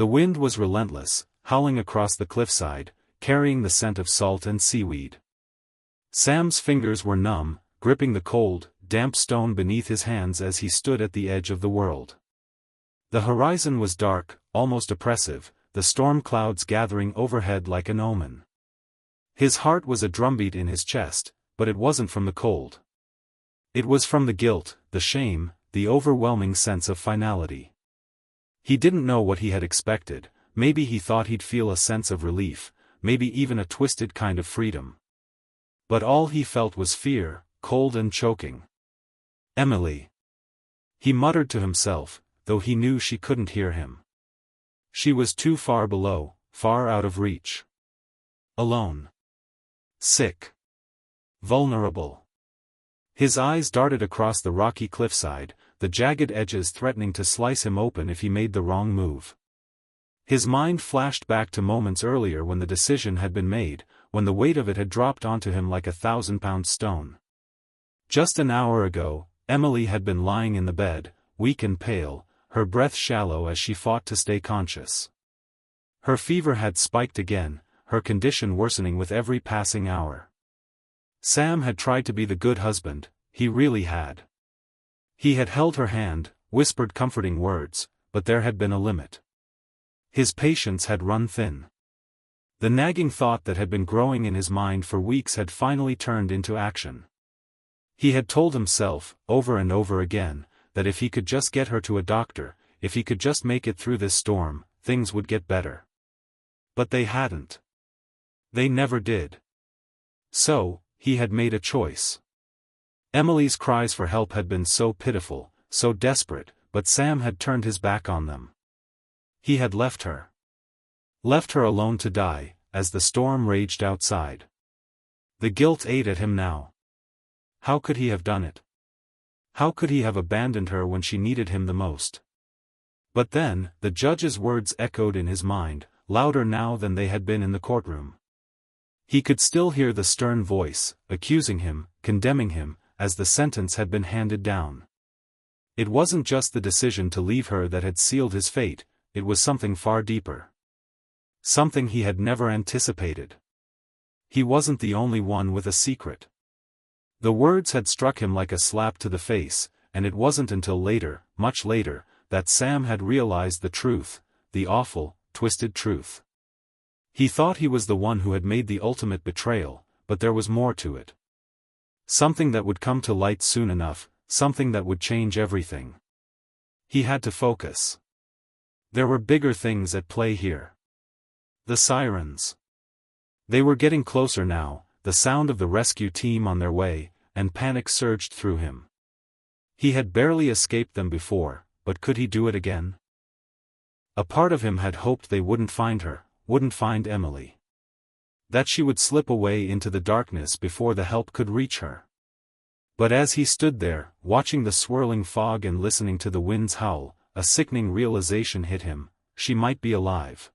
The wind was relentless, howling across the cliffside, carrying the scent of salt and seaweed. Sam's fingers were numb, gripping the cold, damp stone beneath his hands as he stood at the edge of the world. The horizon was dark, almost oppressive, the storm clouds gathering overhead like an omen. His heart was a drumbeat in his chest, but it wasn't from the cold. It was from the guilt, the shame, the overwhelming sense of finality. He didn't know what he had expected. Maybe he thought he'd feel a sense of relief, maybe even a twisted kind of freedom. But all he felt was fear, cold and choking. Emily. He muttered to himself, though he knew she couldn't hear him. She was too far below, far out of reach. Alone. Sick. Vulnerable. His eyes darted across the rocky cliffside, the jagged edges threatening to slice him open if he made the wrong move. His mind flashed back to moments earlier when the decision had been made, when the weight of it had dropped onto him like a 1,000-pound stone. Just an hour ago, Emily had been lying in the bed, weak and pale, her breath shallow as she fought to stay conscious. Her fever had spiked again, her condition worsening with every passing hour. Sam had tried to be the good husband, he really had. He had held her hand, whispered comforting words, but there had been a limit. His patience had run thin. The nagging thought that had been growing in his mind for weeks had finally turned into action. He had told himself, over and over again, that if he could just get her to a doctor, if he could just make it through this storm, things would get better. But they hadn't. They never did. So, he had made a choice. Emily's cries for help had been so pitiful, so desperate, but Sam had turned his back on them. He had left her. Left her alone to die, as the storm raged outside. The guilt ate at him now. How could he have done it? How could he have abandoned her when she needed him the most? But then, the judge's words echoed in his mind, louder now than they had been in the courtroom. He could still hear the stern voice, accusing him, condemning him, as the sentence had been handed down. It wasn't just the decision to leave her that had sealed his fate, it was something far deeper. Something he had never anticipated. He wasn't the only one with a secret. The words had struck him like a slap to the face, and it wasn't until later, much later, that Sam had realized the truth, the awful, twisted truth. He thought he was the one who had made the ultimate betrayal, but there was more to it. Something that would come to light soon enough, something that would change everything. He had to focus. There were bigger things at play here. The sirens. They were getting closer now, the sound of the rescue team on their way, and panic surged through him. He had barely escaped them before, but could he do it again? A part of him had hoped they wouldn't find her, wouldn't find Emily. That she would slip away into the darkness before the help could reach her. But as he stood there, watching the swirling fog and listening to the wind's howl, a sickening realization hit him: she might be alive.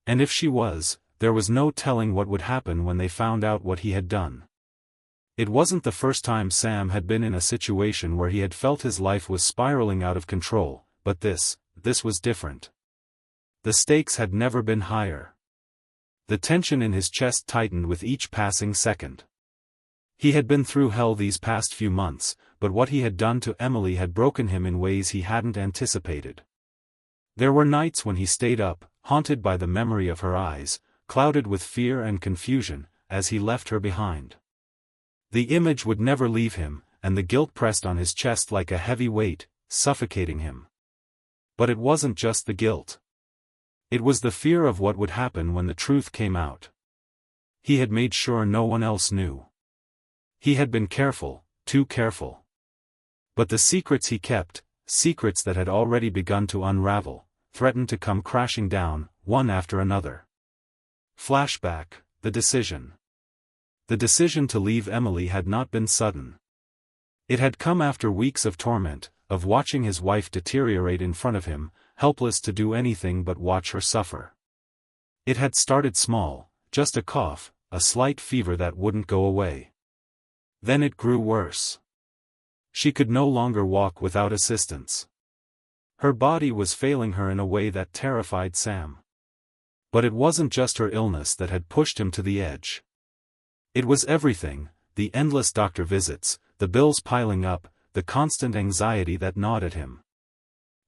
And if she was, there was no telling what would happen when they found out what he had done. It wasn't the first time Sam had been in a situation where he had felt his life was spiraling out of control, but this was different. The stakes had never been higher. The tension in his chest tightened with each passing second. He had been through hell these past few months, but what he had done to Emily had broken him in ways he hadn't anticipated. There were nights when he stayed up, haunted by the memory of her eyes, clouded with fear and confusion, as he left her behind. The image would never leave him, and the guilt pressed on his chest like a heavy weight, suffocating him. But it wasn't just the guilt. It was the fear of what would happen when the truth came out. He had made sure no one else knew. He had been careful, too careful. But the secrets he kept, secrets that had already begun to unravel, threatened to come crashing down, one after another. Flashback, the decision. The decision to leave Emily had not been sudden. It had come after weeks of torment, of watching his wife deteriorate in front of him, helpless to do anything but watch her suffer. It had started small, just a cough, a slight fever that wouldn't go away. Then it grew worse. She could no longer walk without assistance. Her body was failing her in a way that terrified Sam. But it wasn't just her illness that had pushed him to the edge. It was everything, the endless doctor visits, the bills piling up, the constant anxiety that gnawed at him.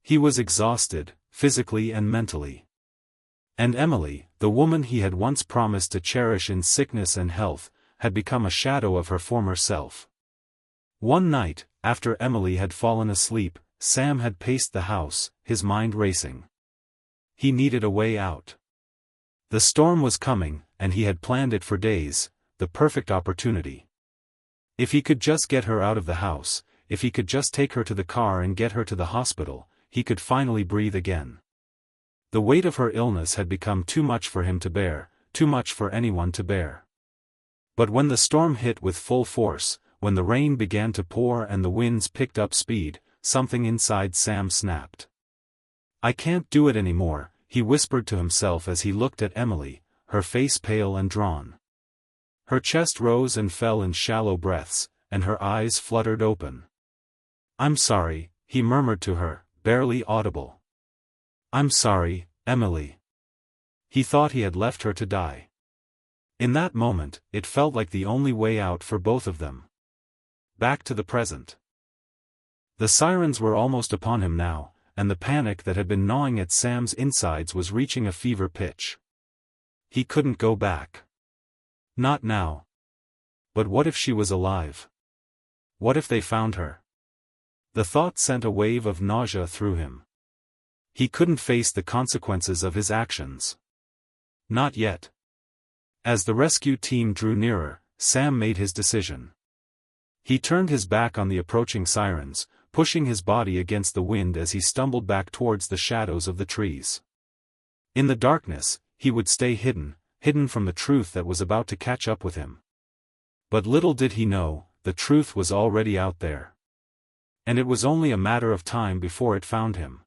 He was exhausted, physically and mentally. And Emily, the woman he had once promised to cherish in sickness and health, had become a shadow of her former self. One night, after Emily had fallen asleep, Sam had paced the house, his mind racing. He needed a way out. The storm was coming, and he had planned it for days, the perfect opportunity. If he could just get her out of the house, if he could just take her to the car and get her to the hospital, he could finally breathe again. The weight of her illness had become too much for him to bear, too much for anyone to bear. But when the storm hit with full force, when the rain began to pour and the winds picked up speed, something inside Sam snapped. "I can't do it anymore," he whispered to himself as he looked at Emily, her face pale and drawn. Her chest rose and fell in shallow breaths, and her eyes fluttered open. "I'm sorry," he murmured to her, barely audible. "I'm sorry, Emily." He thought he had left her to die. In that moment, it felt like the only way out for both of them. Back to the present. The sirens were almost upon him now, and the panic that had been gnawing at Sam's insides was reaching a fever pitch. He couldn't go back. Not now. But what if she was alive? What if they found her? The thought sent a wave of nausea through him. He couldn't face the consequences of his actions. Not yet. As the rescue team drew nearer, Sam made his decision. He turned his back on the approaching sirens, pushing his body against the wind as he stumbled back towards the shadows of the trees. In the darkness, he would stay hidden from the truth that was about to catch up with him. But little did he know, the truth was already out there. And it was only a matter of time before it found him.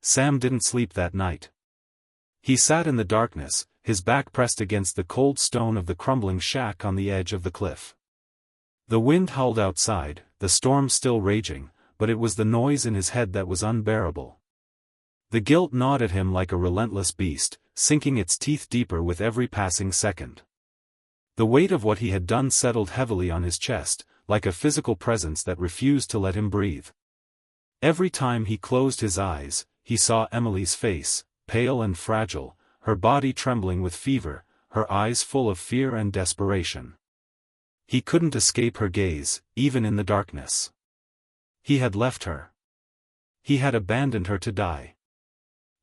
Sam didn't sleep that night. He sat in the darkness, his back pressed against the cold stone of the crumbling shack on the edge of the cliff. The wind howled outside, the storm still raging, but it was the noise in his head that was unbearable. The guilt gnawed at him like a relentless beast, sinking its teeth deeper with every passing second. The weight of what he had done settled heavily on his chest, like a physical presence that refused to let him breathe. Every time he closed his eyes, he saw Emily's face, pale and fragile, her body trembling with fever, her eyes full of fear and desperation. He couldn't escape her gaze, even in the darkness. He had left her. He had abandoned her to die.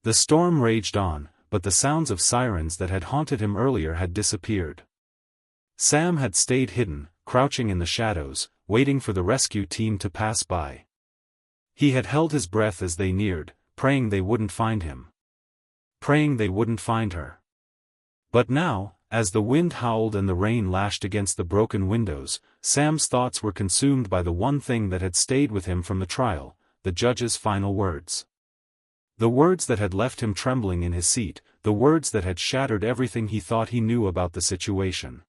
The storm raged on, but the sounds of sirens that had haunted him earlier had disappeared. Sam had stayed hidden, crouching in the shadows, waiting for the rescue team to pass by. He had held his breath as they neared, praying they wouldn't find him. Praying they wouldn't find her. But now, as the wind howled and the rain lashed against the broken windows, Sam's thoughts were consumed by the one thing that had stayed with him from the trial, the judge's final words. The words that had left him trembling in his seat, the words that had shattered everything he thought he knew about the situation.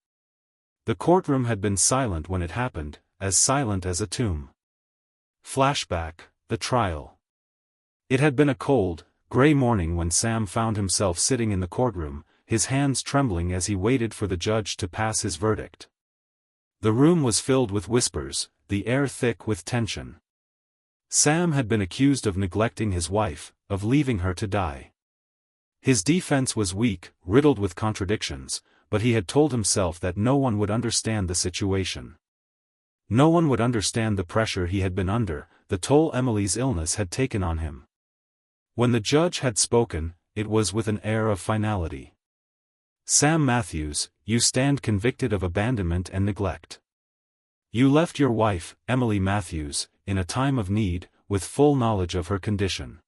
The courtroom had been silent when it happened, as silent as a tomb. Flashback, the trial. It had been a cold, gray morning when Sam found himself sitting in the courtroom, his hands trembling as he waited for the judge to pass his verdict. The room was filled with whispers, the air thick with tension. Sam had been accused of neglecting his wife, of leaving her to die. His defense was weak, riddled with contradictions, but he had told himself that no one would understand the situation. No one would understand the pressure he had been under, the toll Emily's illness had taken on him. When the judge had spoken, it was with an air of finality. "Sam Matthews, you stand convicted of abandonment and neglect. You left your wife, Emily Matthews, in a time of need, with full knowledge of her condition.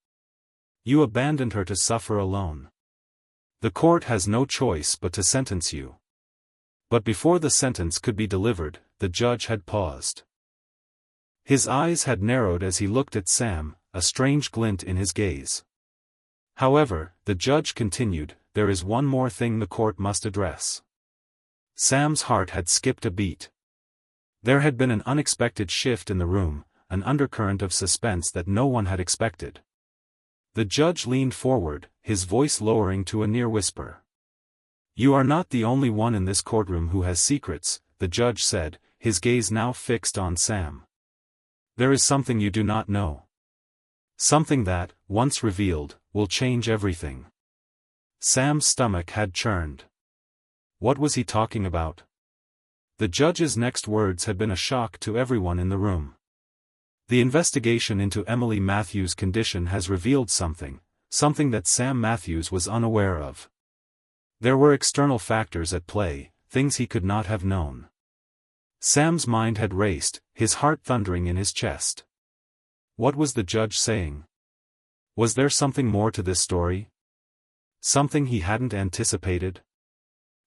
You abandoned her to suffer alone. The court has no choice but to sentence you." But before the sentence could be delivered, the judge had paused. His eyes had narrowed as he looked at Sam, a strange glint in his gaze. However, the judge continued, "There is one more thing the court must address." Sam's heart had skipped a beat. There had been an unexpected shift in the room, an undercurrent of suspense that no one had expected. The judge leaned forward, his voice lowering to a near whisper. "You are not the only one in this courtroom who has secrets," the judge said, his gaze now fixed on Sam. "There is something you do not know. Something that, once revealed, will change everything." Sam's stomach had churned. What was he talking about? The judge's next words had been a shock to everyone in the room. "The investigation into Emily Matthews' condition has revealed something that Sam Matthews was unaware of. There were external factors at play, things he could not have known." Sam's mind had raced, his heart thundering in his chest. What was the judge saying? Was there something more to this story? Something he hadn't anticipated?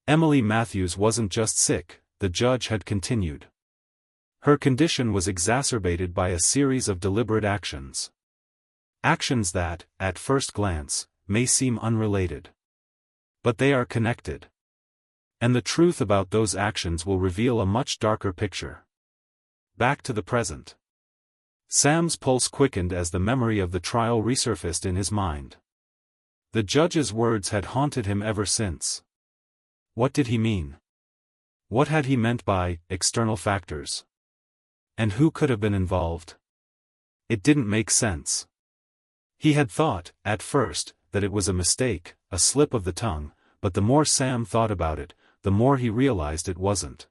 Emily Matthews wasn't just sick, the judge had continued. Her condition was exacerbated by a series of deliberate actions. Actions that, at first glance, may seem unrelated. But they are connected. And the truth about those actions will reveal a much darker picture. Back to the present. Sam's pulse quickened as the memory of the trial resurfaced in his mind. The judge's words had haunted him ever since. What did he mean? What had he meant by external factors? And who could have been involved? It didn't make sense. He had thought, at first, that it was a mistake, a slip of the tongue, but the more Sam thought about it, the more he realized it wasn't.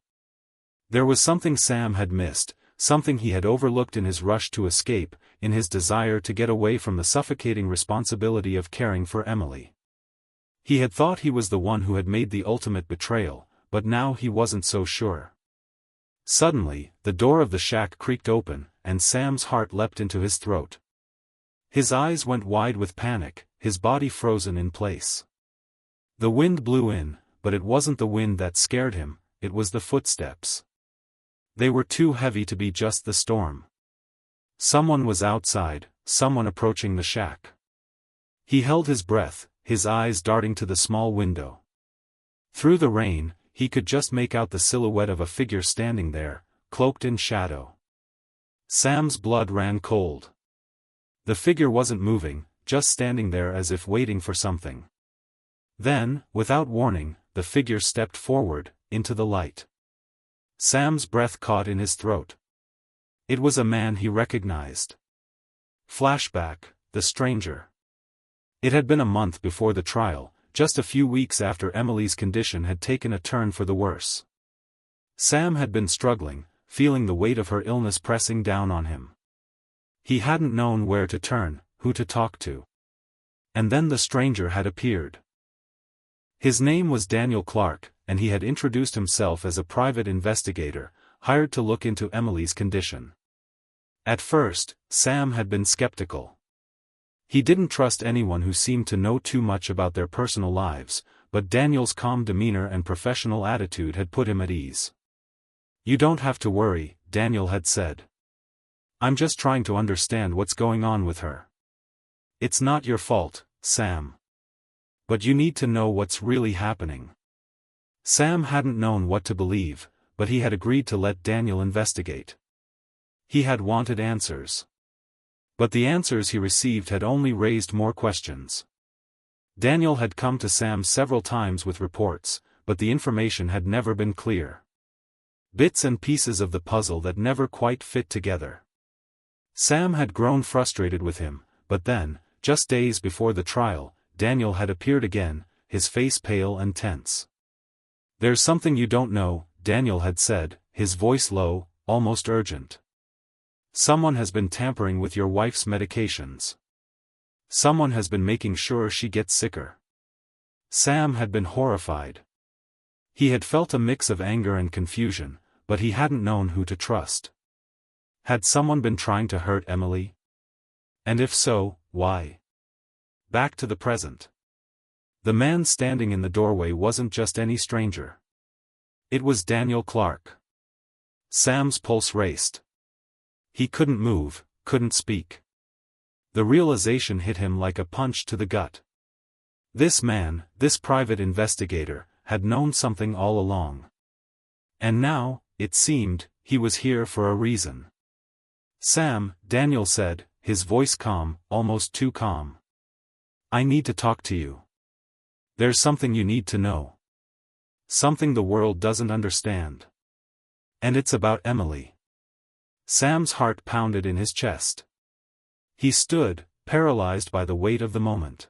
There was something Sam had missed, something he had overlooked in his rush to escape, in his desire to get away from the suffocating responsibility of caring for Emily. He had thought he was the one who had made the ultimate betrayal, but now he wasn't so sure. Suddenly, the door of the shack creaked open, and Sam's heart leapt into his throat. His eyes went wide with panic, his body frozen in place. The wind blew in, but it wasn't the wind that scared him, it was the footsteps. They were too heavy to be just the storm. Someone was outside, someone approaching the shack. He held his breath, his eyes darting to the small window. Through the rain, he could just make out the silhouette of a figure standing there, cloaked in shadow. Sam's blood ran cold. The figure wasn't moving, just standing there as if waiting for something. Then, without warning, the figure stepped forward, into the light. Sam's breath caught in his throat. It was a man he recognized. Flashback, the stranger. It had been a month before the trial, just a few weeks after Emily's condition had taken a turn for the worse. Sam had been struggling, feeling the weight of her illness pressing down on him. He hadn't known where to turn, who to talk to. And then the stranger had appeared. His name was Daniel Clark, and he had introduced himself as a private investigator, hired to look into Emily's condition. At first, Sam had been skeptical. He didn't trust anyone who seemed to know too much about their personal lives, but Daniel's calm demeanor and professional attitude had put him at ease. "You don't have to worry," Daniel had said. "I'm just trying to understand what's going on with her. It's not your fault, Sam. But you need to know what's really happening." Sam hadn't known what to believe, but he had agreed to let Daniel investigate. He had wanted answers. But the answers he received had only raised more questions. Daniel had come to Sam several times with reports, but the information had never been clear. Bits and pieces of the puzzle that never quite fit together. Sam had grown frustrated with him, but then, just days before the trial, Daniel had appeared again, his face pale and tense. "There's something you don't know," Daniel had said, his voice low, almost urgent. "Someone has been tampering with your wife's medications. Someone has been making sure she gets sicker." Sam had been horrified. He had felt a mix of anger and confusion, but he hadn't known who to trust. Had someone been trying to hurt Emily? And if so, why? Back to the present. The man standing in the doorway wasn't just any stranger. It was Daniel Clark. Sam's pulse raced. He couldn't move, couldn't speak. The realization hit him like a punch to the gut. This man, this private investigator, had known something all along. And now, it seemed, he was here for a reason. "Sam," Daniel said, his voice calm, almost too calm. I need to talk to you. There's something you need to know. Something the world doesn't understand. And it's about Emily. Sam's heart pounded in his chest. He stood, paralyzed by the weight of the moment.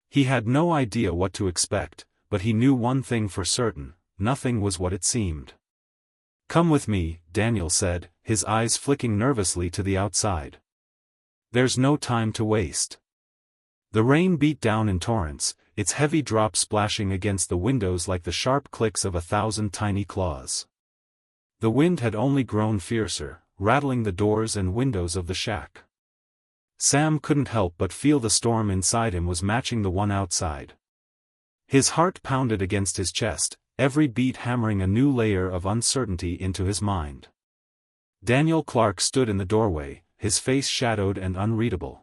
He had no idea what to expect, but he knew one thing for certain: nothing was what it seemed. "Come with me," Daniel said, his eyes flicking nervously to the outside. "There's no time to waste." The rain beat down in torrents, its heavy drops splashing against the windows like the sharp clicks of 1,000 tiny claws. The wind had only grown fiercer, rattling the doors and windows of the shack. Sam couldn't help but feel the storm inside him was matching the one outside. His heart pounded against his chest, every beat hammering a new layer of uncertainty into his mind. Daniel Clark stood in the doorway, his face shadowed and unreadable.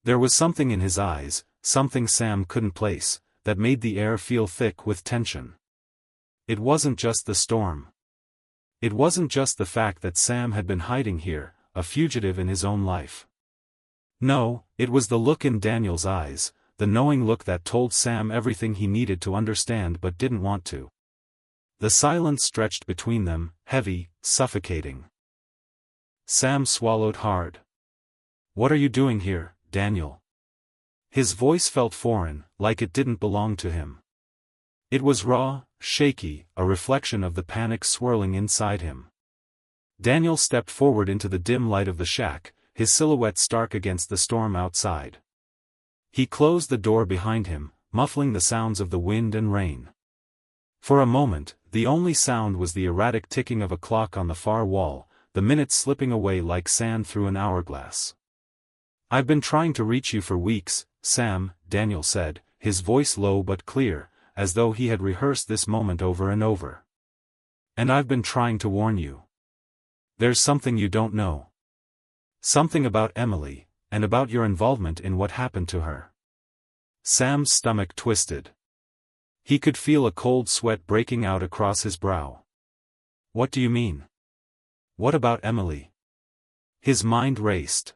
There was something in his eyes, something Sam couldn't place, that made the air feel thick with tension. It wasn't just the storm. It wasn't just the fact that Sam had been hiding here, a fugitive in his own life. No, it was the look in Daniel's eyes, the knowing look that told Sam everything he needed to understand but didn't want to. The silence stretched between them, heavy, suffocating. Sam swallowed hard. "What are you doing here, Daniel?" His voice felt foreign, like it didn't belong to him. It was raw, shaky, a reflection of the panic swirling inside him. Daniel stepped forward into the dim light of the shack, his silhouette stark against the storm outside. He closed the door behind him, muffling the sounds of the wind and rain. For a moment, the only sound was the erratic ticking of a clock on the far wall, the minutes slipping away like sand through an hourglass. "I've been trying to reach you for weeks, Sam," Daniel said, his voice low but clear, as though he had rehearsed this moment over and over. "And I've been trying to warn you. There's something you don't know. Something about Emily, and about your involvement in what happened to her." Sam's stomach twisted. He could feel a cold sweat breaking out across his brow. "What do you mean? What about Emily?" His mind raced.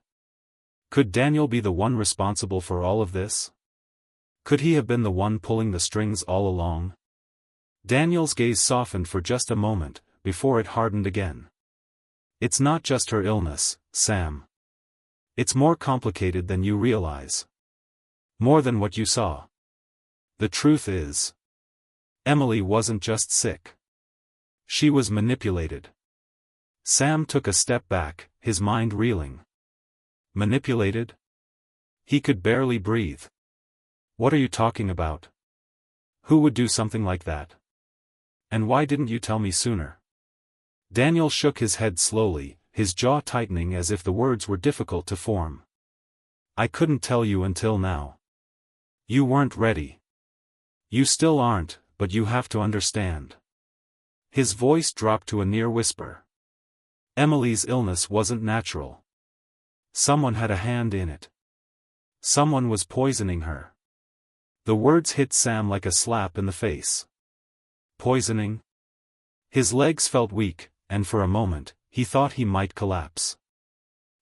Could Daniel be the one responsible for all of this? Could he have been the one pulling the strings all along? Daniel's gaze softened for just a moment, before it hardened again. "It's not just her illness, Sam. It's more complicated than you realize. More than what you saw. The truth is, Emily wasn't just sick. She was manipulated." Sam took a step back, his mind reeling. Manipulated? He could barely breathe. "What are you talking about? Who would do something like that? And why didn't you tell me sooner?" Daniel shook his head slowly, his jaw tightening as if the words were difficult to form. "I couldn't tell you until now. You weren't ready. You still aren't, but you have to understand." His voice dropped to a near whisper. Emily's illness wasn't natural. Someone had a hand in it. Someone was poisoning her. The words hit Sam like a slap in the face. Poisoning? His legs felt weak, and for a moment, he thought he might collapse.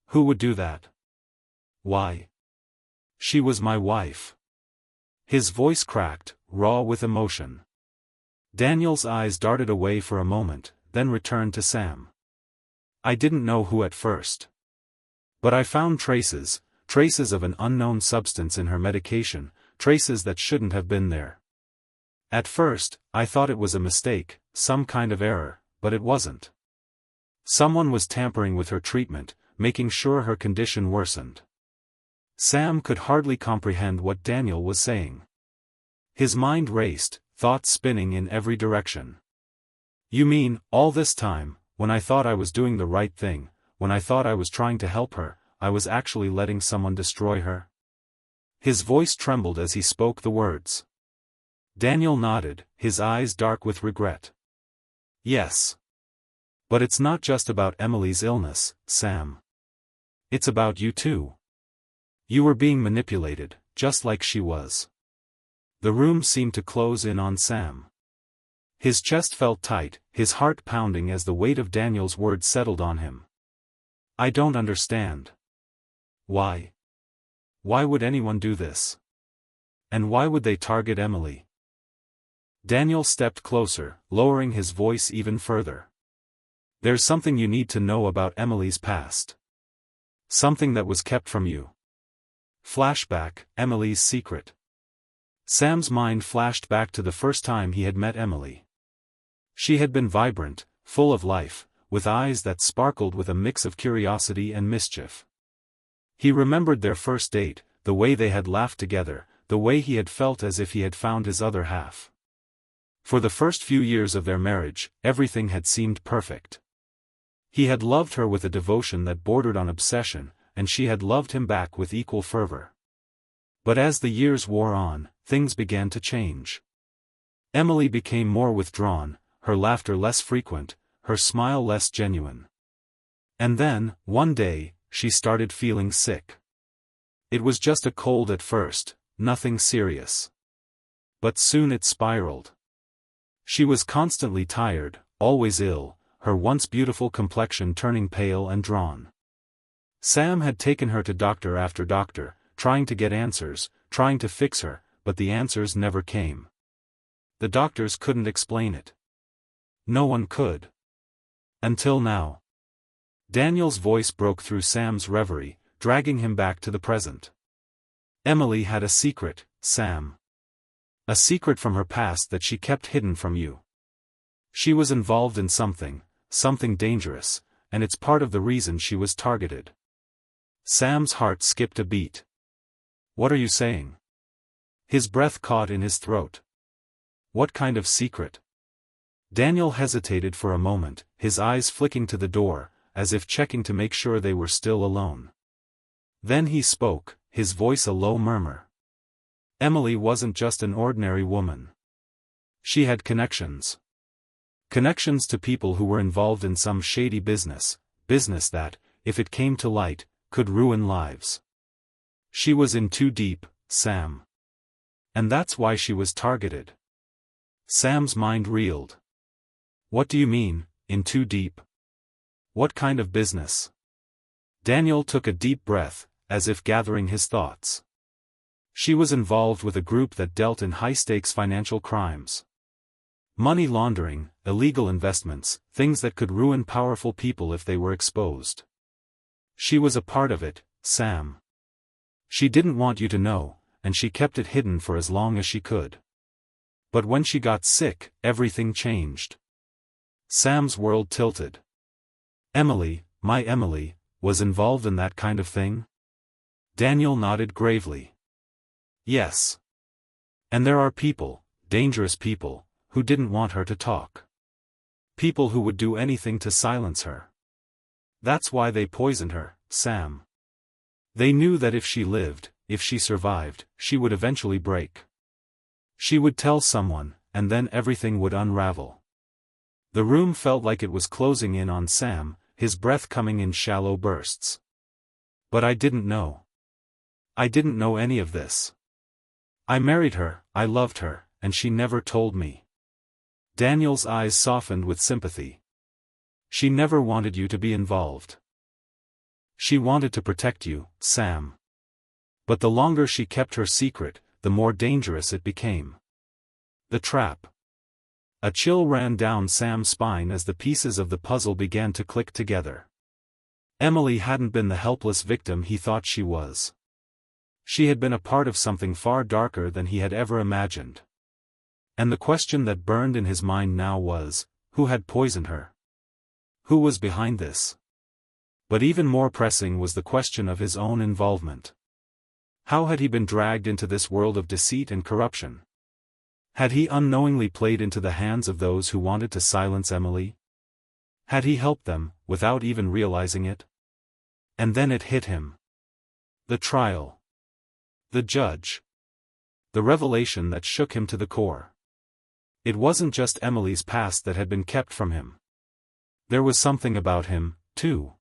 "Who would do that? Why? She was my wife." His voice cracked, raw with emotion. Daniel's eyes darted away for a moment, then returned to Sam. "I didn't know who at first. But I found traces of an unknown substance in her medication, traces that shouldn't have been there. At first, I thought it was a mistake, some kind of error, but it wasn't. Someone was tampering with her treatment, making sure her condition worsened." Sam could hardly comprehend what Daniel was saying. His mind raced, thoughts spinning in every direction. "You mean, all this time, when I thought I was doing the right thing, when I thought I was trying to help her, I was actually letting someone destroy her?" His voice trembled as he spoke the words. Daniel nodded, his eyes dark with regret. "Yes. But it's not just about Emily's illness, Sam. It's about you too. You were being manipulated, just like she was." The room seemed to close in on Sam. His chest felt tight, his heart pounding as the weight of Daniel's words settled on him. "I don't understand. Why? Why would anyone do this?" And why would they target Emily? Daniel stepped closer, lowering his voice even further. There's something you need to know about Emily's past. Something that was kept from you. Flashback, Emily's secret. Sam's mind flashed back to the first time he had met Emily. She had been vibrant, full of life, with eyes that sparkled with a mix of curiosity and mischief. He remembered their first date, the way they had laughed together, the way he had felt as if he had found his other half. For the first few years of their marriage, everything had seemed perfect. He had loved her with a devotion that bordered on obsession, and she had loved him back with equal fervor. But as the years wore on, things began to change. Emily became more withdrawn, her laughter less frequent, her smile less genuine. And then, one day, she started feeling sick. It was just a cold at first, nothing serious. But soon it spiraled. She was constantly tired, always ill, her once beautiful complexion turning pale and drawn. Sam had taken her to doctor after doctor, trying to get answers, trying to fix her, but the answers never came. The doctors couldn't explain it. No one could. Until now. Daniel's voice broke through Sam's reverie, dragging him back to the present. Emily had a secret, Sam. A secret from her past that she kept hidden from you. She was involved in something dangerous, and it's part of the reason she was targeted. Sam's heart skipped a beat. What are you saying? His breath caught in his throat. What kind of secret? Daniel hesitated for a moment, his eyes flicking to the door, as if checking to make sure they were still alone. Then he spoke, his voice a low murmur. Emily wasn't just an ordinary woman. She had connections. Connections to people who were involved in some shady business that, if it came to light, could ruin lives. She was in too deep, Sam. And that's why she was targeted. Sam's mind reeled. What do you mean, in too deep? What kind of business? Daniel took a deep breath, as if gathering his thoughts. She was involved with a group that dealt in high-stakes financial crimes. Money laundering, illegal investments, things that could ruin powerful people if they were exposed. She was a part of it, Sam. She didn't want you to know, and she kept it hidden for as long as she could. But when she got sick, everything changed. Sam's world tilted. Emily, my Emily, was involved in that kind of thing? Daniel nodded gravely. Yes. And there are people, dangerous people, who didn't want her to talk. People who would do anything to silence her. That's why they poisoned her, Sam. They knew that if she lived, if she survived, she would eventually break. She would tell someone, and then everything would unravel. The room felt like it was closing in on Sam, his breath coming in shallow bursts. But I didn't know. I didn't know any of this. I married her, I loved her, and she never told me. Daniel's eyes softened with sympathy. She never wanted you to be involved. She wanted to protect you, Sam. But the longer she kept her secret, the more dangerous it became. The trap. A chill ran down Sam's spine as the pieces of the puzzle began to click together. Emily hadn't been the helpless victim he thought she was. She had been a part of something far darker than he had ever imagined. And the question that burned in his mind now was, who had poisoned her? Who was behind this? But even more pressing was the question of his own involvement. How had he been dragged into this world of deceit and corruption? Had he unknowingly played into the hands of those who wanted to silence Emily? Had he helped them, without even realizing it? And then it hit him. The trial. The judge. The revelation that shook him to the core. It wasn't just Emily's past that had been kept from him. There was something about him, too.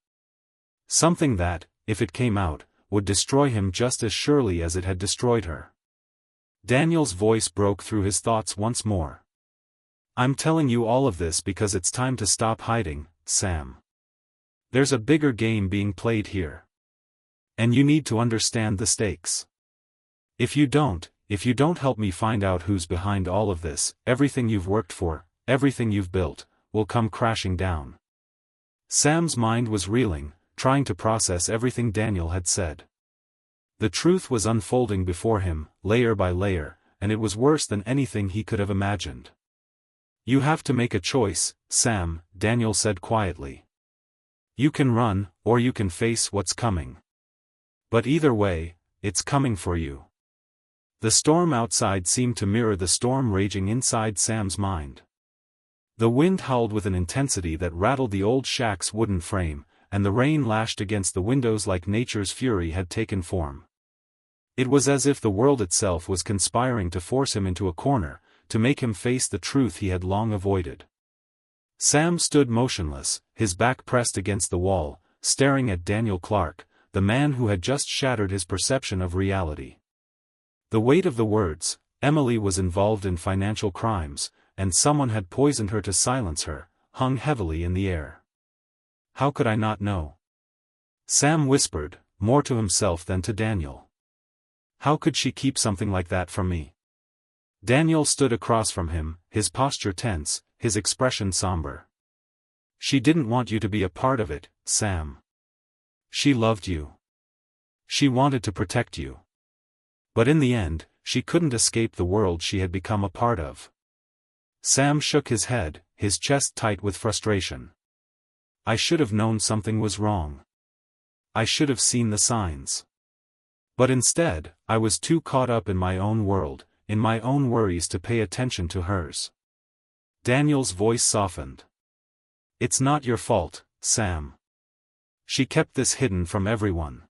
Something that, if it came out, would destroy him just as surely as it had destroyed her. Daniel's voice broke through his thoughts once more. I'm telling you all of this because it's time to stop hiding, Sam. There's a bigger game being played here. And you need to understand the stakes. If you don't, if you don't help me find out who's behind all of this, everything you've worked for, everything you've built, will come crashing down." Sam's mind was reeling, trying to process everything Daniel had said. The truth was unfolding before him, layer by layer, and it was worse than anything he could have imagined. "You have to make a choice, Sam," Daniel said quietly. "You can run, or you can face what's coming. But either way, it's coming for you." The storm outside seemed to mirror the storm raging inside Sam's mind. The wind howled with an intensity that rattled the old shack's wooden frame, and the rain lashed against the windows like nature's fury had taken form. It was as if the world itself was conspiring to force him into a corner, to make him face the truth he had long avoided. Sam stood motionless, his back pressed against the wall, staring at Daniel Clark, the man who had just shattered his perception of reality. The weight of the words, "Emily was involved in financial crimes, and someone had poisoned her to silence her," hung heavily in the air. "How could I not know?" Sam whispered, more to himself than to Daniel. "How could she keep something like that from me?" Daniel stood across from him, his posture tense, his expression somber. "She didn't want you to be a part of it, Sam. She loved you. She wanted to protect you. But in the end, she couldn't escape the world she had become a part of." Sam shook his head, his chest tight with frustration. "I should have known something was wrong. I should have seen the signs. But instead, I was too caught up in my own world, in my own worries to pay attention to hers." Daniel's voice softened. "It's not your fault, Sam. She kept this hidden from everyone.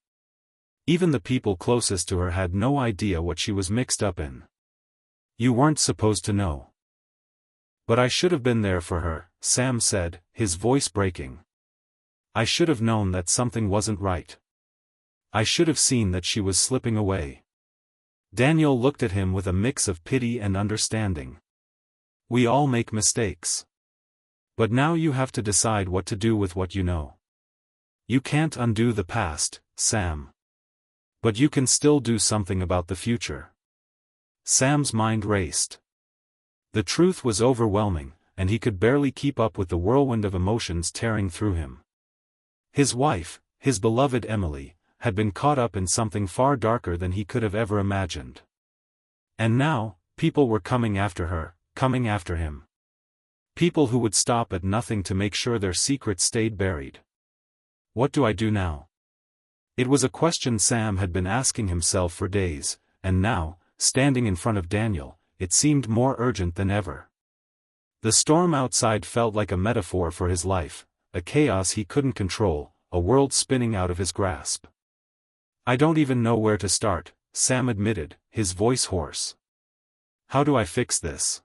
Even the people closest to her had no idea what she was mixed up in. You weren't supposed to know." "But I should have been there for her," Sam said, his voice breaking. "I should have known that something wasn't right. I should have seen that she was slipping away." Daniel looked at him with a mix of pity and understanding. "We all make mistakes. But now you have to decide what to do with what you know. You can't undo the past, Sam. But you can still do something about the future." Sam's mind raced. The truth was overwhelming, and he could barely keep up with the whirlwind of emotions tearing through him. His wife, his beloved Emily, had been caught up in something far darker than he could have ever imagined. And now, people were coming after her, coming after him. People who would stop at nothing to make sure their secrets stayed buried. What do I do now? It was a question Sam had been asking himself for days, and now, standing in front of Daniel, it seemed more urgent than ever. The storm outside felt like a metaphor for his life, a chaos he couldn't control, a world spinning out of his grasp. "I don't even know where to start," Sam admitted, his voice hoarse. "How do I fix this?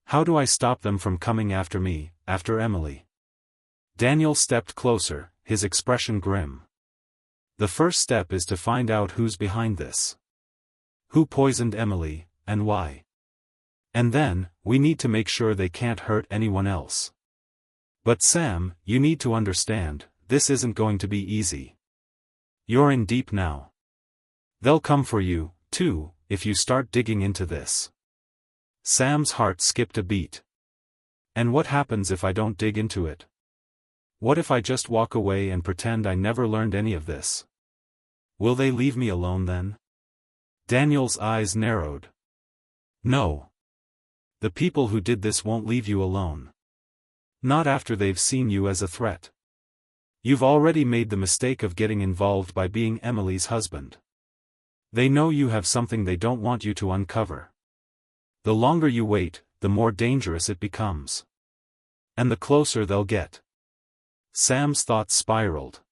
How do I stop them from coming after me, after Emily?" Daniel stepped closer, his expression grim. "The first step is to find out who's behind this. Who poisoned Emily, and why? And then, we need to make sure they can't hurt anyone else. But Sam, you need to understand, this isn't going to be easy. You're in deep now. They'll come for you, too, if you start digging into this." Sam's heart skipped a beat. "And what happens if I don't dig into it? What if I just walk away and pretend I never learned any of this? Will they leave me alone then?" Daniel's eyes narrowed. "No. The people who did this won't leave you alone. Not after they've seen you as a threat. You've already made the mistake of getting involved by being Emily's husband. They know you have something they don't want you to uncover. The longer you wait, the more dangerous it becomes. And the closer they'll get." Sam's thoughts spiraled.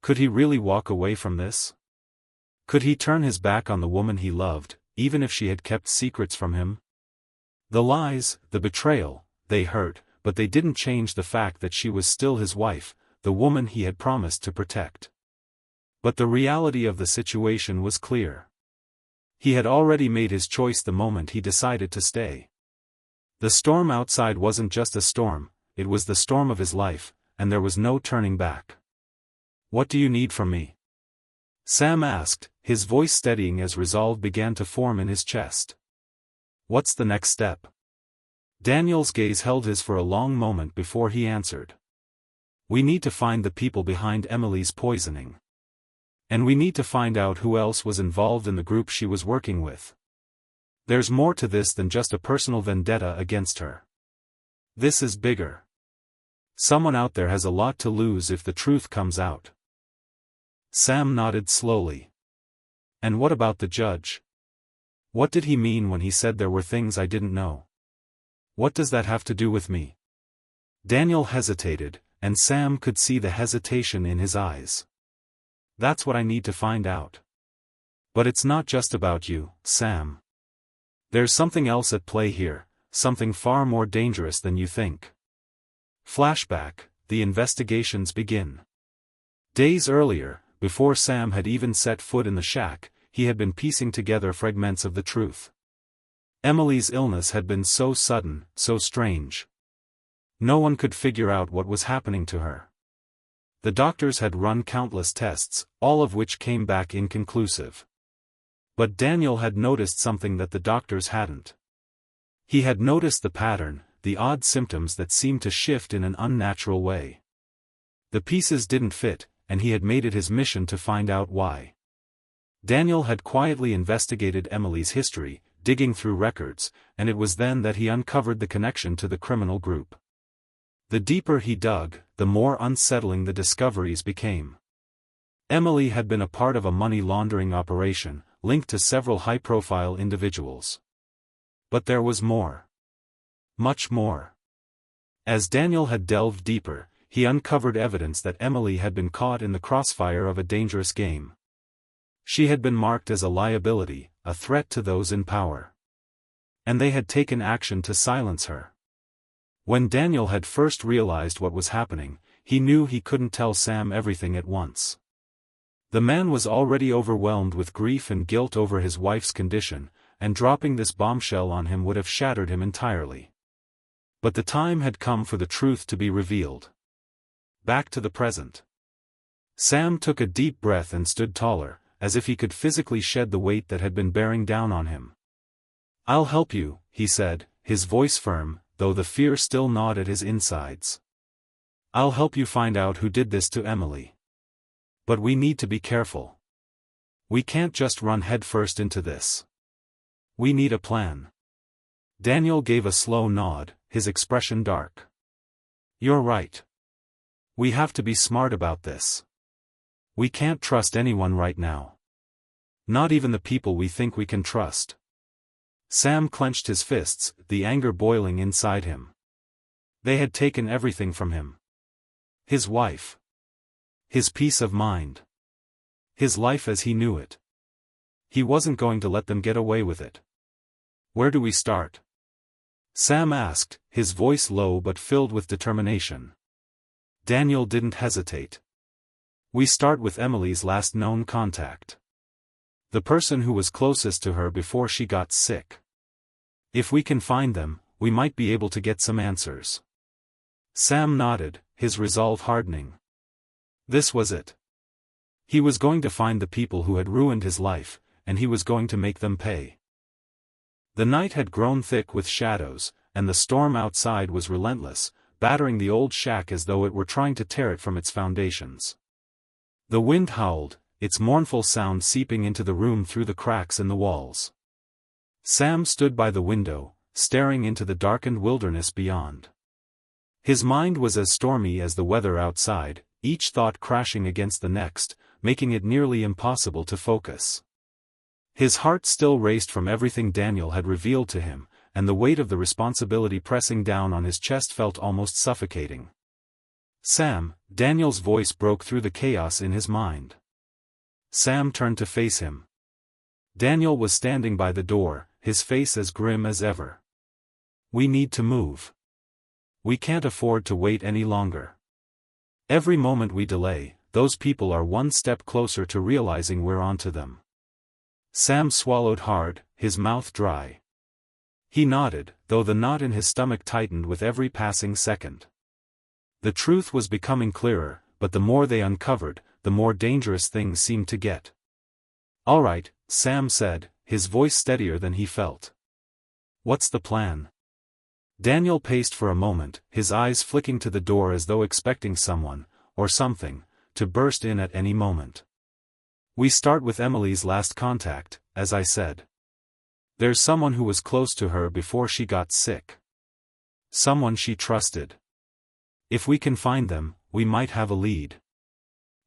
Could he really walk away from this? Could he turn his back on the woman he loved, even if she had kept secrets from him? The lies, the betrayal, they hurt, but they didn't change the fact that she was still his wife, the woman he had promised to protect. But the reality of the situation was clear. He had already made his choice the moment he decided to stay. The storm outside wasn't just a storm, it was the storm of his life, and there was no turning back. "What do you need from me?" Sam asked, his voice steadying as resolve began to form in his chest. What's the next step? Daniel's gaze held his for a long moment before he answered. We need to find the people behind Emily's poisoning. And we need to find out who else was involved in the group she was working with. There's more to this than just a personal vendetta against her. This is bigger. Someone out there has a lot to lose if the truth comes out. Sam nodded slowly. And what about the judge? What did he mean when he said there were things I didn't know? What does that have to do with me? Daniel hesitated, and Sam could see the hesitation in his eyes. That's what I need to find out. But it's not just about you, Sam. There's something else at play here, something far more dangerous than you think. Flashback, the investigations begin. Days earlier, before Sam had even set foot in the shack, he had been piecing together fragments of the truth. Emily's illness had been so sudden, so strange. No one could figure out what was happening to her. The doctors had run countless tests, all of which came back inconclusive. But Daniel had noticed something that the doctors hadn't. He had noticed the pattern, the odd symptoms that seemed to shift in an unnatural way. The pieces didn't fit, and he had made it his mission to find out why. Daniel had quietly investigated Emily's history, digging through records, and it was then that he uncovered the connection to the criminal group. The deeper he dug, the more unsettling the discoveries became. Emily had been a part of a money laundering operation, linked to several high-profile individuals. But there was more. Much more. As Daniel had delved deeper, he uncovered evidence that Emily had been caught in the crossfire of a dangerous game. She had been marked as a liability, a threat to those in power. And they had taken action to silence her. When Daniel had first realized what was happening, he knew he couldn't tell Sam everything at once. The man was already overwhelmed with grief and guilt over his wife's condition, and dropping this bombshell on him would have shattered him entirely. But the time had come for the truth to be revealed. Back to the present. Sam took a deep breath and stood taller, as if he could physically shed the weight that had been bearing down on him. I'll help you, he said, his voice firm, though the fear still gnawed at his insides. I'll help you find out who did this to Emily. But we need to be careful. We can't just run headfirst into this. We need a plan. Daniel gave a slow nod, his expression dark. You're right. We have to be smart about this. We can't trust anyone right now. Not even the people we think we can trust. Sam clenched his fists, the anger boiling inside him. They had taken everything from him. His wife. His peace of mind. His life as he knew it. He wasn't going to let them get away with it. Where do we start? Sam asked, his voice low but filled with determination. Daniel didn't hesitate. We start with Emily's last known contact. The person who was closest to her before she got sick. If we can find them, we might be able to get some answers. Sam nodded, his resolve hardening. This was it. He was going to find the people who had ruined his life, and he was going to make them pay. The night had grown thick with shadows, and the storm outside was relentless, battering the old shack as though it were trying to tear it from its foundations. The wind howled, its mournful sound seeping into the room through the cracks in the walls. Sam stood by the window, staring into the darkened wilderness beyond. His mind was as stormy as the weather outside, each thought crashing against the next, making it nearly impossible to focus. His heart still raced from everything Daniel had revealed to him, and the weight of the responsibility pressing down on his chest felt almost suffocating. Sam, Daniel's voice broke through the chaos in his mind. Sam turned to face him. Daniel was standing by the door, his face as grim as ever. We need to move. We can't afford to wait any longer. Every moment we delay, those people are one step closer to realizing we're onto them. Sam swallowed hard, his mouth dry. He nodded, though the knot in his stomach tightened with every passing second. The truth was becoming clearer, but the more they uncovered, the more dangerous things seemed to get. All right, Sam said, his voice steadier than he felt. What's the plan? Daniel paced for a moment, his eyes flicking to the door as though expecting someone, or something, to burst in at any moment. We start with Emily's last contact, as I said. There's someone who was close to her before she got sick. Someone she trusted. If we can find them, we might have a lead.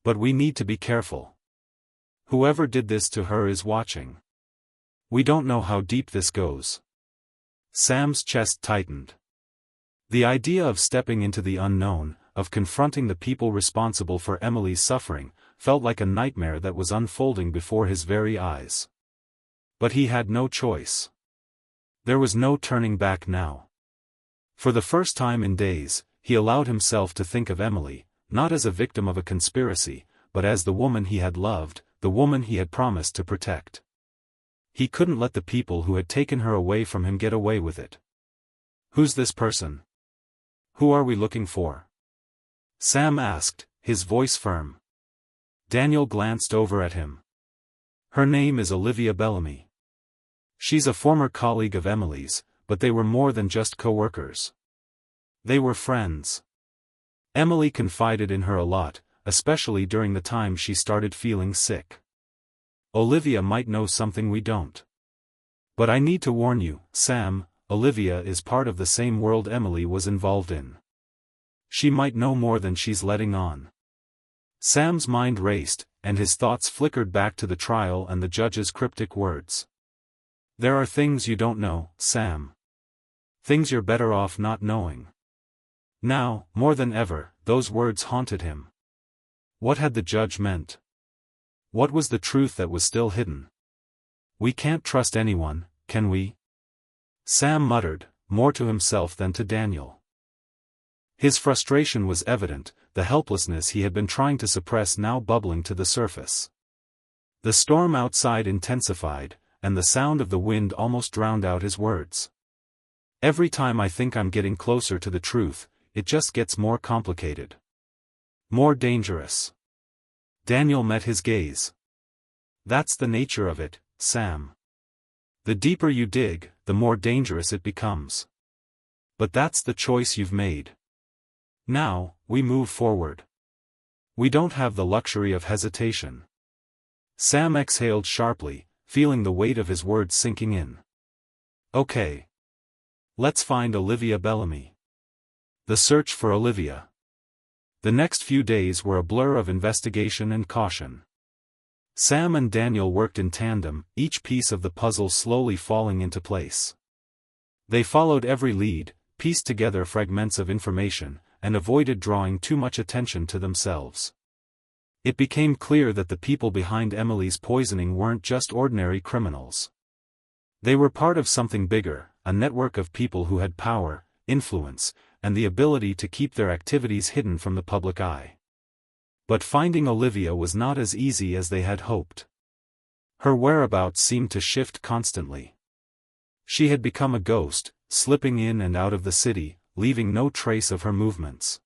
But we need to be careful. Whoever did this to her is watching. We don't know how deep this goes. Sam's chest tightened. The idea of stepping into the unknown, of confronting the people responsible for Emily's suffering, felt like a nightmare that was unfolding before his very eyes. But he had no choice. There was no turning back now. For the first time in days, he allowed himself to think of Emily, not as a victim of a conspiracy, but as the woman he had loved, the woman he had promised to protect. He couldn't let the people who had taken her away from him get away with it. Who's this person? Who are we looking for? Sam asked, his voice firm. Daniel glanced over at him. Her name is Olivia Bellamy. She's a former colleague of Emily's, but they were more than just co-workers. They were friends. Emily confided in her a lot, especially during the time she started feeling sick. Olivia might know something we don't. But I need to warn you, Sam, Olivia is part of the same world Emily was involved in. She might know more than she's letting on. Sam's mind raced, and his thoughts flickered back to the trial and the judge's cryptic words. There are things you don't know, Sam. Things you're better off not knowing. Now, more than ever, those words haunted him. What had the judge meant? What was the truth that was still hidden? We can't trust anyone, can we? Sam muttered, more to himself than to Daniel. His frustration was evident, the helplessness he had been trying to suppress now bubbling to the surface. The storm outside intensified, and the sound of the wind almost drowned out his words. Every time I think I'm getting closer to the truth, it just gets more complicated. More dangerous. Daniel met his gaze. That's the nature of it, Sam. The deeper you dig, the more dangerous it becomes. But that's the choice you've made. Now, we move forward. We don't have the luxury of hesitation. Sam exhaled sharply, feeling the weight of his words sinking in. Okay. Let's find Olivia Bellamy. The search for Olivia. The next few days were a blur of investigation and caution. Sam and Daniel worked in tandem, each piece of the puzzle slowly falling into place. They followed every lead, pieced together fragments of information, and avoided drawing too much attention to themselves. It became clear that the people behind Emily's poisoning weren't just ordinary criminals. They were part of something bigger, a network of people who had power, influence, and the ability to keep their activities hidden from the public eye. But finding Olivia was not as easy as they had hoped. Her whereabouts seemed to shift constantly. She had become a ghost, slipping in and out of the city, leaving no trace of her movements.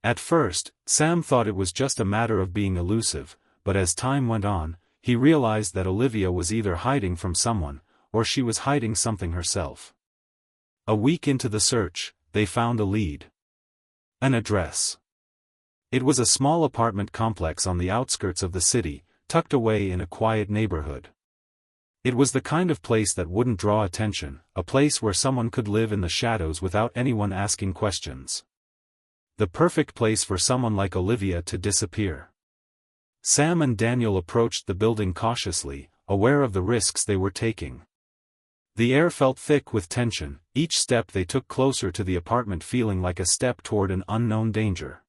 At first, Sam thought it was just a matter of being elusive, but as time went on, he realized that Olivia was either hiding from someone, or she was hiding something herself. A week into the search, they found a lead. An address. It was a small apartment complex on the outskirts of the city, tucked away in a quiet neighborhood. It was the kind of place that wouldn't draw attention, a place where someone could live in the shadows without anyone asking questions. The perfect place for someone like Olivia to disappear. Sam and Daniel approached the building cautiously, aware of the risks they were taking. The air felt thick with tension, each step they took closer to the apartment feeling like a step toward an unknown danger.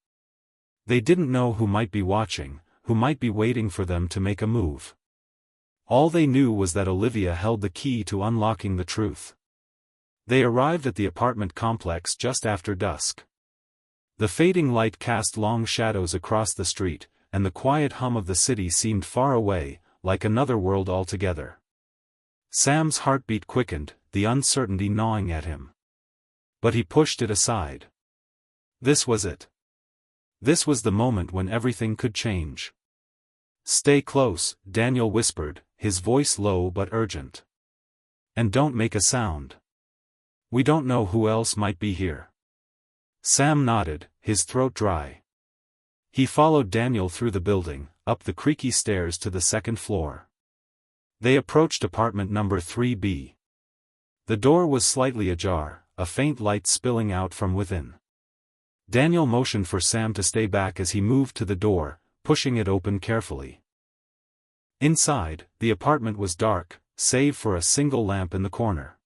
They didn't know who might be watching, who might be waiting for them to make a move. All they knew was that Olivia held the key to unlocking the truth. They arrived at the apartment complex just after dusk. The fading light cast long shadows across the street, and the quiet hum of the city seemed far away, like another world altogether. Sam's heartbeat quickened, the uncertainty gnawing at him. But he pushed it aside. This was it. This was the moment when everything could change. "Stay close," Daniel whispered, his voice low but urgent. "And don't make a sound. We don't know who else might be here." Sam nodded, his throat dry. He followed Daniel through the building, up the creaky stairs to the second floor. They approached apartment number 3B. The door was slightly ajar, a faint light spilling out from within. Daniel motioned for Sam to stay back as he moved to the door, pushing it open carefully. Inside, the apartment was dark, save for a single lamp in the corner.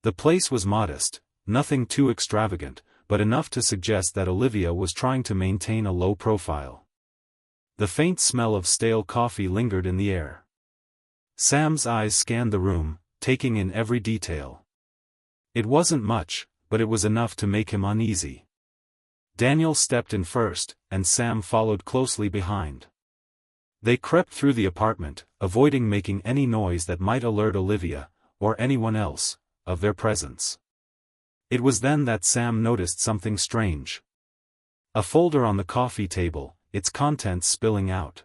The place was modest, nothing too extravagant, but enough to suggest that Olivia was trying to maintain a low profile. The faint smell of stale coffee lingered in the air. Sam's eyes scanned the room, taking in every detail. It wasn't much, but it was enough to make him uneasy. Daniel stepped in first, and Sam followed closely behind. They crept through the apartment, avoiding making any noise that might alert Olivia, or anyone else, of their presence. It was then that Sam noticed something strange. A folder on the coffee table, its contents spilling out.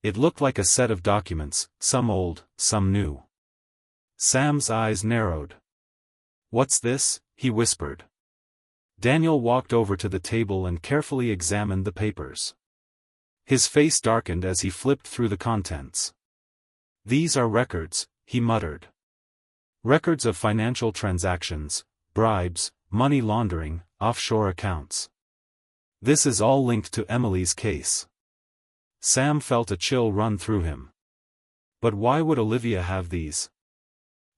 It looked like a set of documents, some old, some new. Sam's eyes narrowed. "What's this?" he whispered. Daniel walked over to the table and carefully examined the papers. His face darkened as he flipped through the contents. "These are records," he muttered. "Records of financial transactions, bribes, money laundering, offshore accounts. This is all linked to Emily's case." Sam felt a chill run through him. But why would Olivia have these?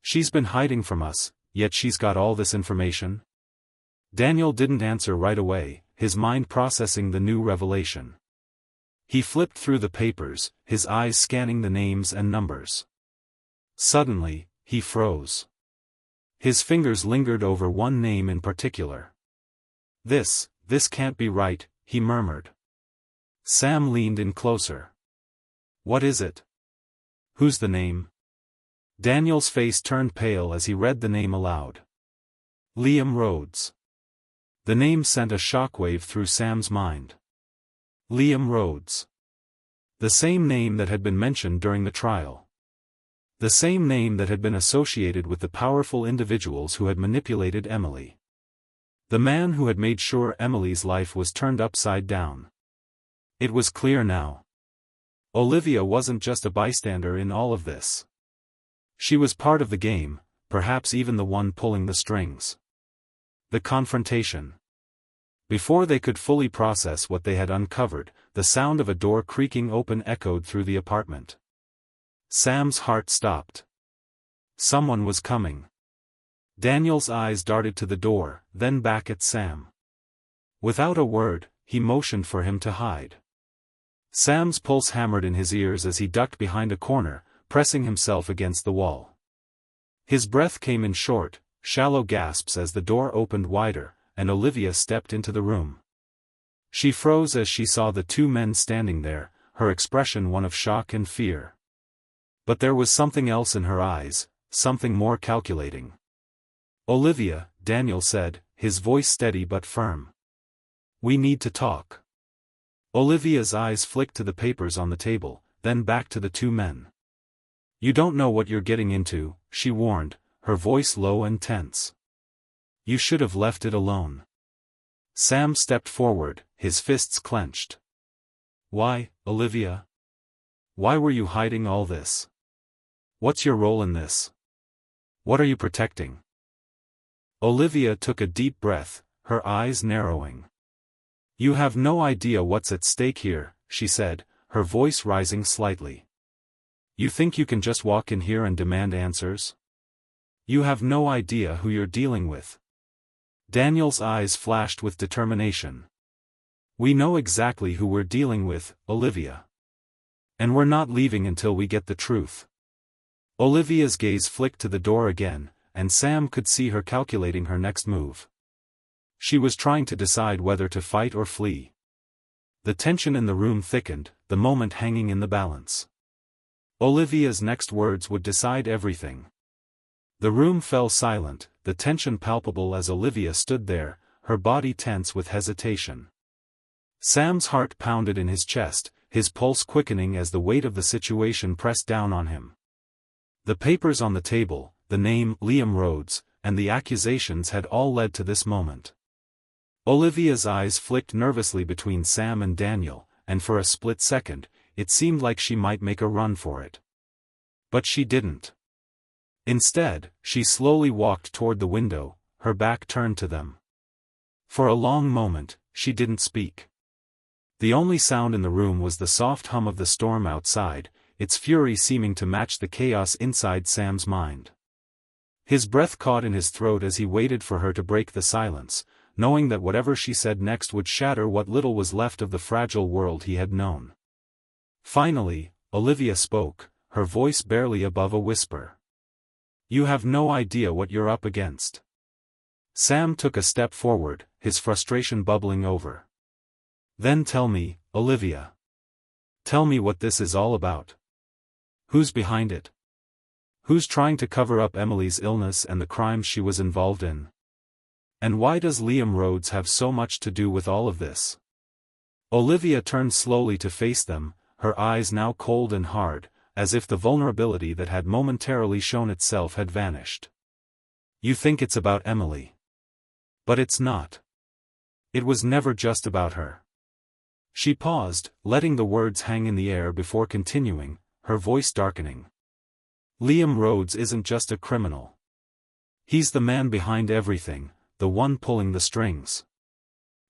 She's been hiding from us, yet she's got all this information? Daniel didn't answer right away, his mind processing the new revelation. He flipped through the papers, his eyes scanning the names and numbers. Suddenly, he froze. His fingers lingered over one name in particular. This can't be right," he murmured. Sam leaned in closer. "What is it? Who's the name?" Daniel's face turned pale as he read the name aloud. Liam Rhodes. The name sent a shockwave through Sam's mind. Liam Rhodes. The same name that had been mentioned during the trial. The same name that had been associated with the powerful individuals who had manipulated Emily. The man who had made sure Emily's life was turned upside down. It was clear now. Olivia wasn't just a bystander in all of this. She was part of the game, perhaps even the one pulling the strings. The confrontation. Before they could fully process what they had uncovered, the sound of a door creaking open echoed through the apartment. Sam's heart stopped. Someone was coming. Daniel's eyes darted to the door, then back at Sam. Without a word, he motioned for him to hide. Sam's pulse hammered in his ears as he ducked behind a corner, pressing himself against the wall. His breath came in short, shallow gasps as the door opened wider, and Olivia stepped into the room. She froze as she saw the two men standing there, her expression one of shock and fear. But there was something else in her eyes, something more calculating. "Olivia," Daniel said, his voice steady but firm. "We need to talk." Olivia's eyes flicked to the papers on the table, then back to the two men. "You don't know what you're getting into," she warned, her voice low and tense. "You should have left it alone." Sam stepped forward, his fists clenched. "Why, Olivia? Why were you hiding all this? What's your role in this? What are you protecting?" Olivia took a deep breath, her eyes narrowing. "You have no idea what's at stake here," she said, her voice rising slightly. "You think you can just walk in here and demand answers? You have no idea who you're dealing with." Daniel's eyes flashed with determination. "We know exactly who we're dealing with, Olivia. And we're not leaving until we get the truth." Olivia's gaze flicked to the door again, and Sam could see her calculating her next move. She was trying to decide whether to fight or flee. The tension in the room thickened, the moment hanging in the balance. Olivia's next words would decide everything. The room fell silent, the tension palpable as Olivia stood there, her body tense with hesitation. Sam's heart pounded in his chest, his pulse quickening as the weight of the situation pressed down on him. The papers on the table, the name Liam Rhodes, and the accusations had all led to this moment. Olivia's eyes flicked nervously between Sam and Daniel, and for a split second, it seemed like she might make a run for it. But she didn't. Instead, she slowly walked toward the window, her back turned to them. For a long moment, she didn't speak. The only sound in the room was the soft hum of the storm outside, its fury seeming to match the chaos inside Sam's mind. His breath caught in his throat as he waited for her to break the silence, knowing that whatever she said next would shatter what little was left of the fragile world he had known. Finally, Olivia spoke, her voice barely above a whisper. "You have no idea what you're up against." Sam took a step forward, his frustration bubbling over. "Then tell me, Olivia. Tell me what this is all about. Who's behind it? Who's trying to cover up Emily's illness and the crimes she was involved in? And why does Liam Rhodes have so much to do with all of this?" Olivia turned slowly to face them, her eyes now cold and hard, as if the vulnerability that had momentarily shown itself had vanished. "You think it's about Emily. But it's not. It was never just about her." She paused, letting the words hang in the air before continuing, her voice darkening. "Liam Rhodes isn't just a criminal. He's the man behind everything, the one pulling the strings.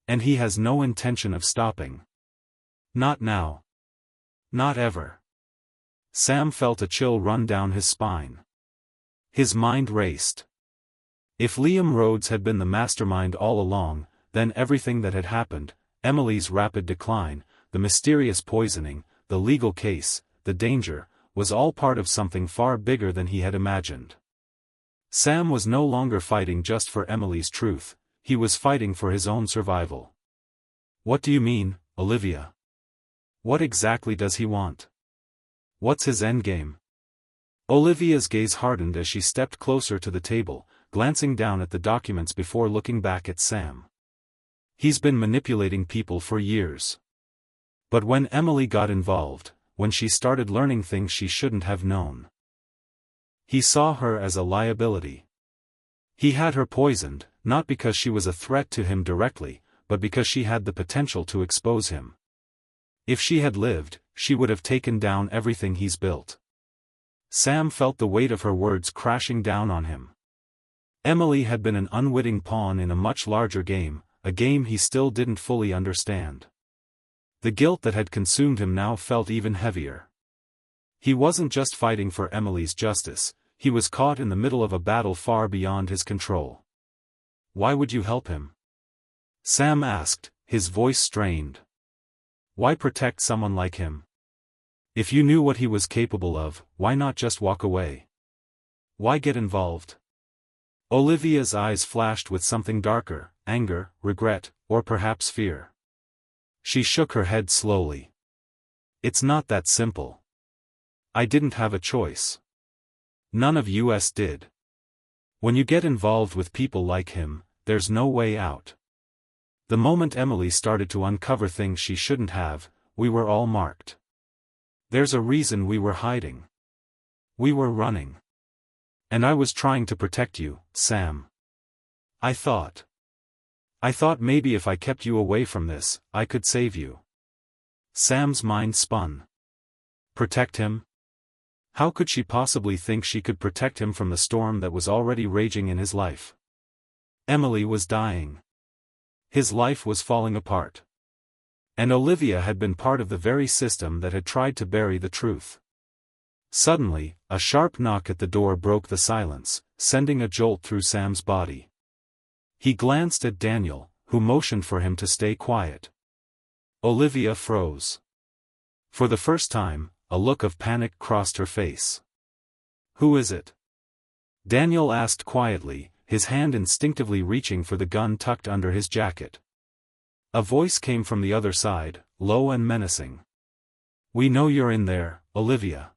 And he has no intention of stopping. Not now. Not ever." Sam felt a chill run down his spine. His mind raced. If Liam Rhodes had been the mastermind all along, then everything that had happened, Emily's rapid decline, the mysterious poisoning, the legal case, the danger, was all part of something far bigger than he had imagined. Sam was no longer fighting just for Emily's truth, he was fighting for his own survival. "What do you mean, Olivia? What exactly does he want? What's his endgame?" Olivia's gaze hardened as she stepped closer to the table, glancing down at the documents before looking back at Sam. "He's been manipulating people for years. But when Emily got involved, when she started learning things she shouldn't have known, he saw her as a liability. He had her poisoned, not because she was a threat to him directly, but because she had the potential to expose him. If she had lived, she would have taken down everything he's built." Sam felt the weight of her words crashing down on him. Emily had been an unwitting pawn in a much larger game, a game he still didn't fully understand. The guilt that had consumed him now felt even heavier. He wasn't just fighting for Emily's justice, he was caught in the middle of a battle far beyond his control. "Why would you help him?" Sam asked, his voice strained. "Why protect someone like him? If you knew what he was capable of, why not just walk away? Why get involved?" Olivia's eyes flashed with something darker, anger, regret, or perhaps fear. She shook her head slowly. "It's not that simple. I didn't have a choice. None of us did. When you get involved with people like him, there's no way out. The moment Emily started to uncover things she shouldn't have, we were all marked. There's a reason we were hiding. We were running. And I was trying to protect you, Sam. I thought maybe if I kept you away from this, I could save you." Sam's mind spun. Protect him? How could she possibly think she could protect him from the storm that was already raging in his life? Emily was dying. His life was falling apart. And Olivia had been part of the very system that had tried to bury the truth. Suddenly, a sharp knock at the door broke the silence, sending a jolt through Sam's body. He glanced at Daniel, who motioned for him to stay quiet. Olivia froze. For the first time, a look of panic crossed her face. "Who is it?" Daniel asked quietly, his hand instinctively reaching for the gun tucked under his jacket. A voice came from the other side, low and menacing. "We know you're in there, Olivia.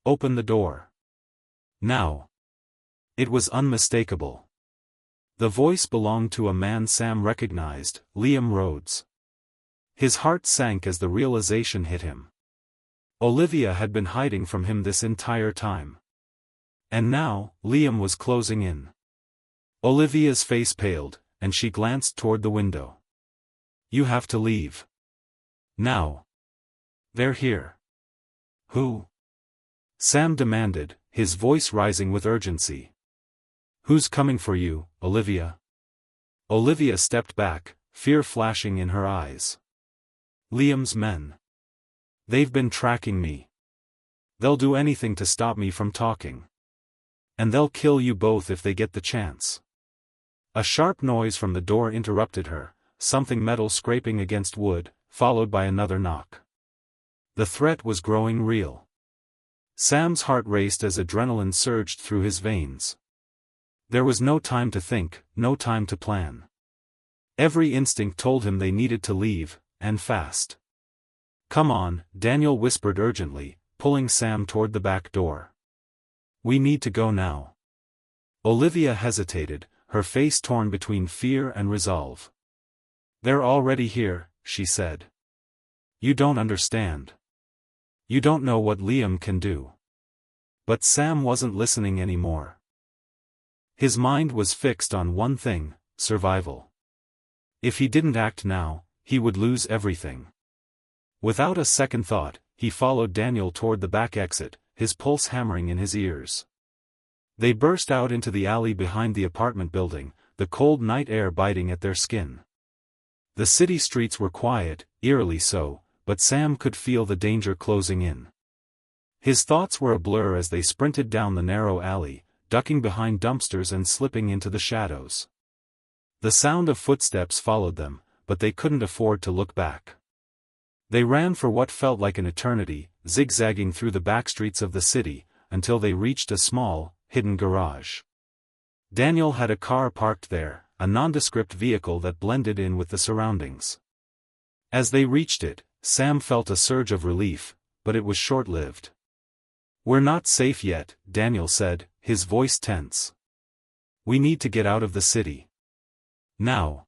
Open the door. Now." It was unmistakable. The voice belonged to a man Sam recognized, Liam Rhodes. His heart sank as the realization hit him. Olivia had been hiding from him this entire time. And now, Liam was closing in. Olivia's face paled, and she glanced toward the window. "You have to leave. Now. They're here." "Who?" Sam demanded, his voice rising with urgency. "Who's coming for you, Olivia?" Olivia stepped back, fear flashing in her eyes. "Liam's men. They've been tracking me. They'll do anything to stop me from talking. And they'll kill you both if they get the chance." A sharp noise from the door interrupted her, something metal scraping against wood, followed by another knock. The threat was growing real. Sam's heart raced as adrenaline surged through his veins. There was no time to think, no time to plan. Every instinct told him they needed to leave, and fast. "Come on," Daniel whispered urgently, pulling Sam toward the back door. "We need to go now." Olivia hesitated, her face torn between fear and resolve. "They're already here," she said. "You don't understand. You don't know what Liam can do." But Sam wasn't listening anymore. His mind was fixed on one thing: survival. If he didn't act now, he would lose everything. Without a second thought, he followed Daniel toward the back exit, his pulse hammering in his ears. They burst out into the alley behind the apartment building, the cold night air biting at their skin. The city streets were quiet, eerily so, but Sam could feel the danger closing in. His thoughts were a blur as they sprinted down the narrow alley, ducking behind dumpsters and slipping into the shadows. The sound of footsteps followed them, but they couldn't afford to look back. They ran for what felt like an eternity, zigzagging through the back streets of the city, until they reached a small, hidden garage. Daniel had a car parked there, a nondescript vehicle that blended in with the surroundings. As they reached it, Sam felt a surge of relief, but it was short-lived. "We're not safe yet," Daniel said, his voice tense. "We need to get out of the city. Now."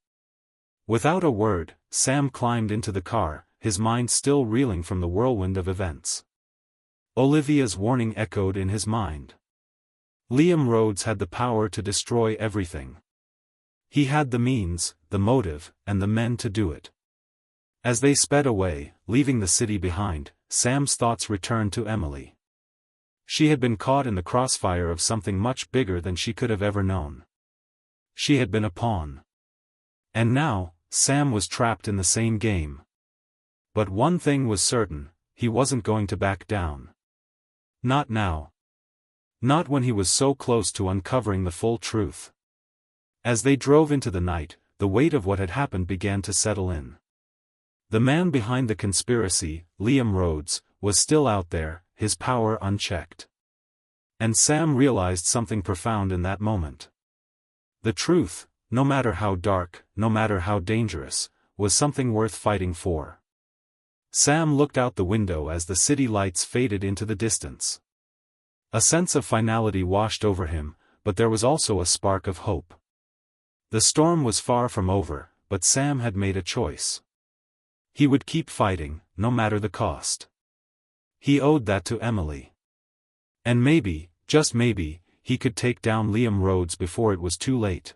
Without a word, Sam climbed into the car, his mind still reeling from the whirlwind of events. Olivia's warning echoed in his mind. Liam Rhodes had the power to destroy everything. He had the means, the motive, and the men to do it. As they sped away, leaving the city behind, Sam's thoughts returned to Emily. She had been caught in the crossfire of something much bigger than she could have ever known. She had been a pawn. And now, Sam was trapped in the same game. But one thing was certain: he wasn't going to back down. Not now. Not when he was so close to uncovering the full truth. As they drove into the night, the weight of what had happened began to settle in. The man behind the conspiracy, Liam Rhodes, was still out there, his power unchecked. And Sam realized something profound in that moment. The truth, no matter how dark, no matter how dangerous, was something worth fighting for. Sam looked out the window as the city lights faded into the distance. A sense of finality washed over him, but there was also a spark of hope. The storm was far from over, but Sam had made a choice. He would keep fighting, no matter the cost. He owed that to Emily. And maybe, just maybe, he could take down Liam Rhodes before it was too late.